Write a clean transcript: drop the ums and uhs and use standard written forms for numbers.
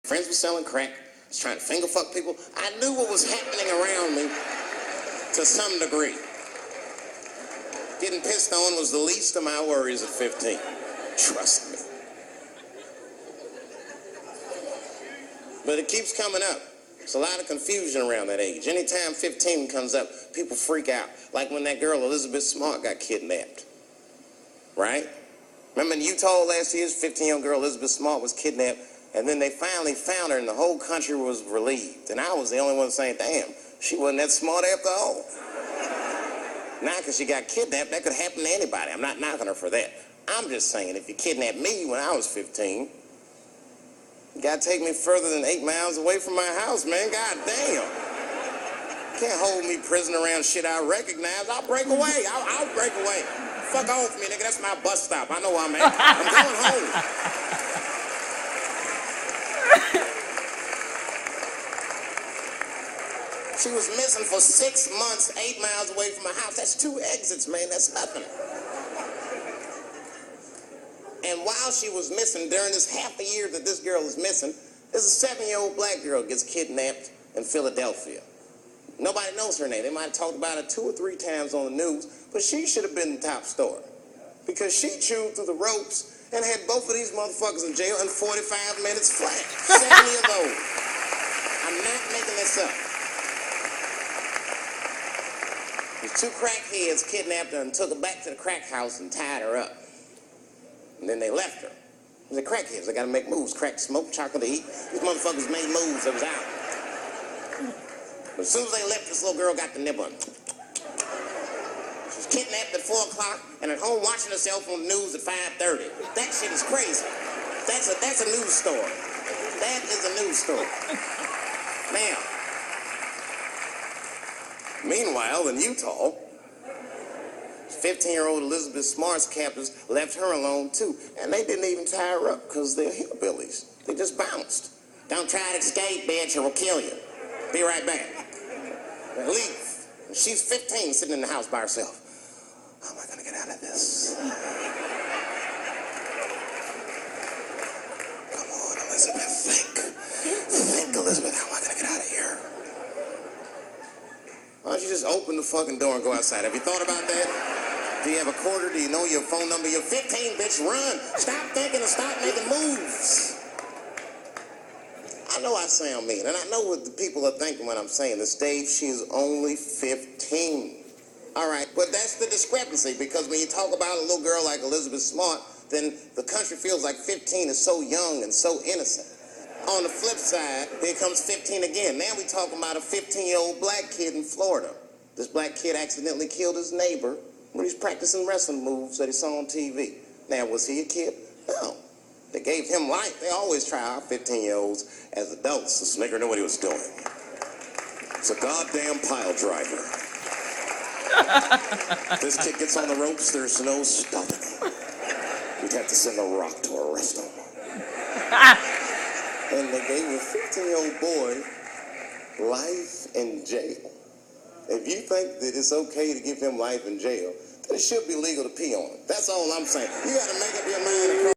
Friends were selling crack. I was trying to finger fuck people. I knew what was happening around me to some degree. Getting pissed on was the least of my worries at 15. Trust me. But it keeps coming up. There's a lot of confusion around that age. Anytime 15 comes up, people freak out. Like when that girl, Elizabeth Smart, got kidnapped. Right? Remember in Utah last year, 15-year-old girl Elizabeth Smart was kidnapped, and then they finally found her, and the whole country was relieved. And I was the only one saying, damn, she wasn't that smart after all. Now, because she got kidnapped, that could happen to anybody. I'm not knocking her for that. I'm just saying, if you kidnapped me when I was 15, you gotta take me further than 8 miles away from my house, man. God damn. Can't hold me prisoner around shit I recognize. I'll break away. I'll break away. Fuck off me, nigga. That's my bus stop. I know where I'm at. I'm going home. She was missing for 6 months, 8 miles away from my house. That's 2 exits, man. That's nothing. And while she was missing, during this half a year that this girl is missing, there's a 7-year-old black girl gets kidnapped in Philadelphia. Nobody knows her name. They might have talked about it 2 or 3 times on the news, but she should have been the top story. Because she chewed through the ropes and had both of these motherfuckers in jail in 45 minutes flat. 7 years old. I'm not making this up. These 2 crackheads kidnapped her and took her back to the crack house and tied her up. And then they left her. They're crackheads. They gotta make moves. Crack, smoke, chocolate to eat. These motherfuckers made moves. It was out. But as soon as they left, this little girl got the nib on. She was kidnapped at 4 o'clock and at home watching herself on the news at 5:30. That shit is crazy. That's a news story. That is a news story. Now, meanwhile, in Utah, 15-year-old Elizabeth Smart's captors left her alone, too. And they didn't even tie her up because they're hillbillies. They just bounced. Don't try to escape, bitch, or we'll kill you. Be right back. They leave. She's 15, sitting in the house by herself. How am I going to get out of this? Come on, Elizabeth, think. Think, Elizabeth, how am I going to get out of here? Why don't you just open the fucking door and go outside? Have you thought about that? Do you have a quarter? Do you know your phone number? You're 15, bitch. Run. Stop thinking and stop making moves. I know I sound mean, and I know what the people are thinking when I'm saying this. Dave, she is only 15. All right, but that's the discrepancy, because when you talk about a little girl like Elizabeth Smart, then the country feels like 15 is so young and so innocent. On the flip side, here comes 15 again. Now we're talking about a 15-year-old black kid in Florida. This black kid accidentally killed his neighbor when he was practicing wrestling moves that he saw on TV. Now, was he a kid? No. They gave him life. They always try our 15-year-olds as adults. This nigger knew what he was doing. It's a goddamn pile driver. This kid gets on the ropes, there's no stopping him. We'd have to send a rock to arrest him. And they gave a 15-year-old boy life in jail. If you think that it's okay to give him life in jail, then it should be legal to pee on him. That's all I'm saying. You got to make up your mind.